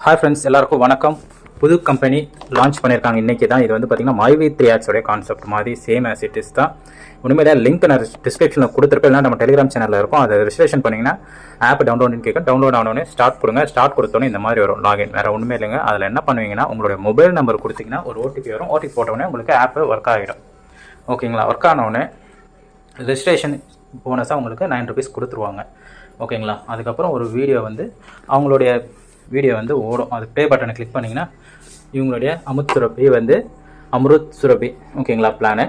Hi friends, எல்லாருக்கும் வணக்கம். புது கம்பெனி லான்ச் பண்ணியிருக்காங்க இன்றைக்கி தான். இது வந்து பார்த்திங்கன்னா MyV3 ஆட்ஸோடைய கான்செப்ட் மாதிரி சேம் ஆஸ் இட் இஸ் தான். உண்மையிலே லிங்க் நான் டிஸ்கிரிப்ஷனில் கொடுத்துருப்பேன். இல்லை நம்ம டெலிகிராம் சேனலில் இருக்கும். அதை ரிஜிஸ்ட்ரேஷன் பண்ணிங்கன்னா ஆப் டவுன்லோடுன்னு கேட்கும். டவுன்லோட் ஆனோடனே ஸ்டார்ட் கொடுங்க. ஸ்டார்ட் கொடுத்தோன்னே இந்த மாதிரி வரும் லாகின். வேறு ஒன்றுமே இல்லைங்க. அதில் என்ன பண்ணுவீங்கன்னா உங்களுடைய மொபைல் நம்பர் கொடுத்தீங்கன்னா ஒரு ஓடிபி வரும். ஓடிபி போட்டோடனே உங்களுக்கு ஆப் ஒர்க் ஆகிடும். ஓகேங்களா? ஒர்க் ஆனோடனே ரெஜிஸ்ட்ரேஷன் போனஸாக உங்களுக்கு 9 rupees கொடுத்துருவாங்க. ஓகேங்களா? அதுக்கப்புறம் ஒரு வீடியோ வந்து அவங்களுடைய வீடியோ வந்து ஓடும். அது ப்ளே பட்டனை கிளிக் பண்ணிங்கன்னா இவங்களுடைய அம்ருத் சுரபி ஓகேங்களா பிளானு,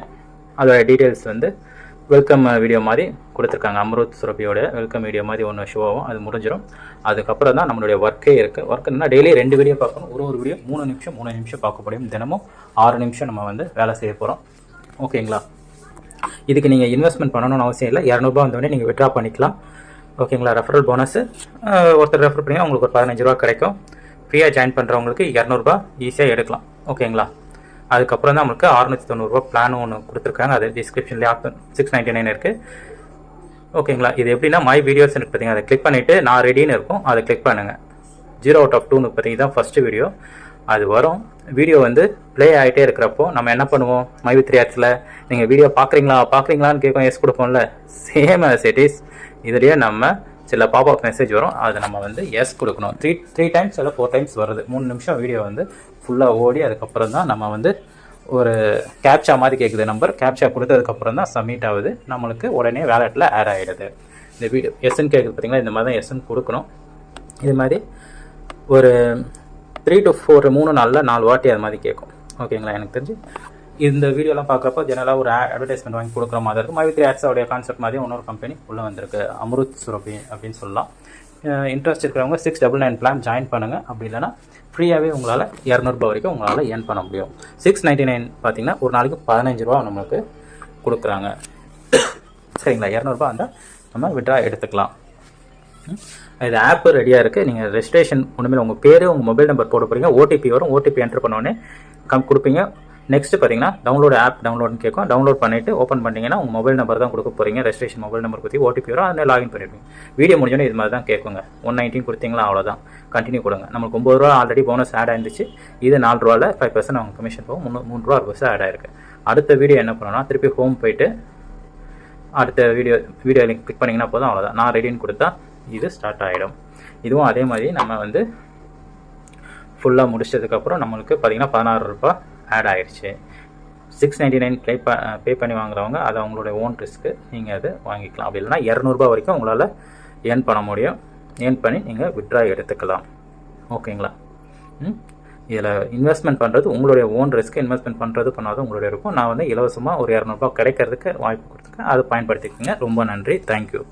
அதோட டீட்டெயில்ஸ் வந்து வெல்கம் வீடியோ மாதிரி கொடுத்துருக்காங்க. அம்ருத் சுரபியோட வெல்கம் வீடியோ மாதிரி ஒன்று ஷோ ஆகும். அது முடிஞ்சிடும். அதுக்கப்புறம் தான் நம்மளுடைய ஒர்க்கே இருக்குது. ஒர்க் என்னன்னா டெய்லி 2 வீடியோ பார்க்கணும். ஒரு வீடியோ 3 நிமிஷம் பார்க்க முடியும். தினமும் 6 நிமிஷம் நம்ம வந்து வேலை செய்ய போகிறோம். ஓகேங்களா? இதுக்கு நீங்கள் இன்வெஸ்ட்மெண்ட் பண்ணணும்னு அவசியம் இல்லை. 200 ரூபா வந்தோடனே நீங்கள் விட்ரா பண்ணிக்கலாம். ஓகேங்களா? ரெஃபரல் போனஸ் ஒருத்தர் ரெஃபர் பண்ணி உங்களுக்கு ஒரு 15 ரூபா கிடைக்கும். ஃப்ரீயாக ஜாயின் பண்ணுறவங்களுக்கு 200 ரூபா ஈஸியாக எடுக்கலாம். ஓகேங்களா? அதுக்கப்புறம் தான் நம்மளுக்கு 690 ரூபா பிளான் ஒன்று கொடுத்துருக்காங்க. அது டிஸ்கிரிப்ஷன்லேயே 699 இருக்குது. ஓகேங்களா? இது எப்படின்னா மை வீடியோஸ் இருக்குது பார்த்தீங்கன்னா, அதை கிளிக் பண்ணிவிட்டு நான் ரெடின்னு இருக்கும். அதை கிளிக் பண்ணுங்கள். 0 out of 2 பார்த்தீங்கன்னா தான் ஃபஸ்ட்டு வீடியோ அது வரும். வீடியோ வந்து ப்ளே ஆகிட்டே இருக்கிறப்போ நம்ம என்ன பண்ணுவோம், MyV3 ஆட்ஸில் நீங்கள் வீடியோ பார்க்குறீங்களான்னு கேட்கும். எஸ் கொடுப்போம்ல, சேம் ஆஸ் இட் இஸ். இதுலேயே நம்ம சில பாப்அப் மெசேஜ் வரும். அது நம்ம வந்து எஸ் கொடுக்கணும். த்ரீ டைம்ஸ் இல்லை 4 டைம்ஸ் வருது. 3 நிமிஷம் வீடியோ வந்து ஃபுல்லாக ஓடி அதுக்கப்புறம் தான் நம்ம வந்து ஒரு கேப்சா மாதிரி கேட்குது. நம்பர் கேப்சா கொடுத்ததுக்கப்புறம் தான் சப்மிட் ஆகுது. நம்மளுக்கு உடனே வேலெட்டில் ஆட் ஆகிடுது. இந்த வீடியோ எஸ்ன்னு கேட்குது பார்த்தீங்களா, இந்த மாதிரி தான் எஸ்ன்னு கொடுக்கணும். இது மாதிரி ஒரு 3 to 4 நாளில் 4 வாட்டி அது மாதிரி கேட்கும். ஓகேங்களா? எனக்கு தெரிஞ்சு இந்த வீடியோலாம் பார்க்குறப்போ ஜெனரலாக ஒரு அட்வர்டைஸ்மெண்ட் வாங்கி கொடுக்குற மாதிரி இருக்கும். MyV3 ஆட்ஸோடைய கான்செப்ட் மாதிரி இன்னொரு கம்பெனி உள்ளே வந்திருக்கு, அம்ருத் சுரபி அப்படின்னு சொல்லலாம். இன்ட்ரெஸ்ட் இருக்கிறவங்க 699 பிளான் ஜாயின் பண்ணுங்கள். அப்படி இல்லைனா ஃப்ரீயாகவே உங்களால் 200 ரூபா வரைக்கும் உங்களால் ஏர்ன் பண்ண முடியும். 699 பார்த்தீங்கன்னா ஒரு நாளைக்கு 15 ரூபா நம்மளுக்கு கொடுக்குறாங்க. சரிங்களா? 200 ரூபா இருந்தால் நம்ம விட்ரா எடுத்துக்கலாம். இது ஆப் ரெடியாக இருக்குது. நீங்கள் ரெஜிஸ்ட்ரேஷன் ஒன்றுமே உங்கள் பேர் உங்கள் மொபைல் நம்பர் போட போகிறீங்க. ஓடிபி வரும். ஓடிபி என்ட்ரு பண்ணோடனே கொடுப்பீங்க. நெக்ஸ்ட் பார்த்தீங்கன்னா டவுன்லோட்னு கேட்கும். டவுன்லோட் பண்ணிவிட்டு ஓப்பன் பண்ணிங்கன்னா உங்கள் மொபைல் நம்பர் தான் கொடுக்க போகிறீங்க. ரெஜிஸ்ட்ரேஷன் மொபைல் நம்பர் கொடுத்து ஓடிபி வரும். அதில் லாகின் பண்ணிடுவீங்க. வீடியோ முடிஞ்சோன்னே இது மாதிரி தான் கேட்குங்க. 119 கொடுத்தீங்களா, அவ்வளோதான். கண்டினியூ கொடுங்க. நம்மளுக்கு 9 ரூபா ஆல்ரெடி போனஸ் ஆட் ஆயிருந்துச்சு. இது 4 ரூபாவில் 5% அவங்க கமிஷன் போகும். 3 ரூபா ஆட் ஆயிருக்கு. அடுத்த வீடியோ என்ன பண்ணணும்னா திருப்பி ஹோம் போயிட்டு அடுத்த வீடியோ லிங்க் கிளிக் பண்ணிங்கன்னா போதும். அவ்வளோதான். நான் ரெடின்னு கொடுத்தா இது ஸ்டார்ட் ஆகிடும். இதுவும் அதே மாதிரி நம்ம வந்து ஃபுல்லாக முடிச்சதுக்கப்புறம் நம்மளுக்கு பார்த்தீங்கன்னா 16 ரூபா ஆட் ஆகிடுச்சு. 699 பே பண்ணி வாங்குறவங்க அது அவங்களுடைய ஓன் ரிஸ்க்கு. நீங்கள் அது வாங்கிக்கலாம். அப்படி இல்லைனா 200 ரூபா வரைக்கும் உங்களால் ஏர்ன் பண்ண முடியும். ஏர்ன் பண்ணி நீங்கள் விட்ரா எடுத்துக்கலாம். ஓகேங்களா? இதில் இன்வெஸ்ட்மெண்ட் பண்ணுறது உங்களுடைய ஓன் ரிஸ்க்கு. இன்வெஸ்ட்மெண்ட் பண்ணுறது பண்ணாத உங்களுடைய இருக்கும். நான் வந்து இலவசமாக ஒரு 200 ரூபா கிடைக்கிறதுக்கு வாய்ப்பு கொடுத்துருக்கேன். அதை பயன்படுத்திக்கோங்க. ரொம்ப நன்றி. தேங்க்யூ.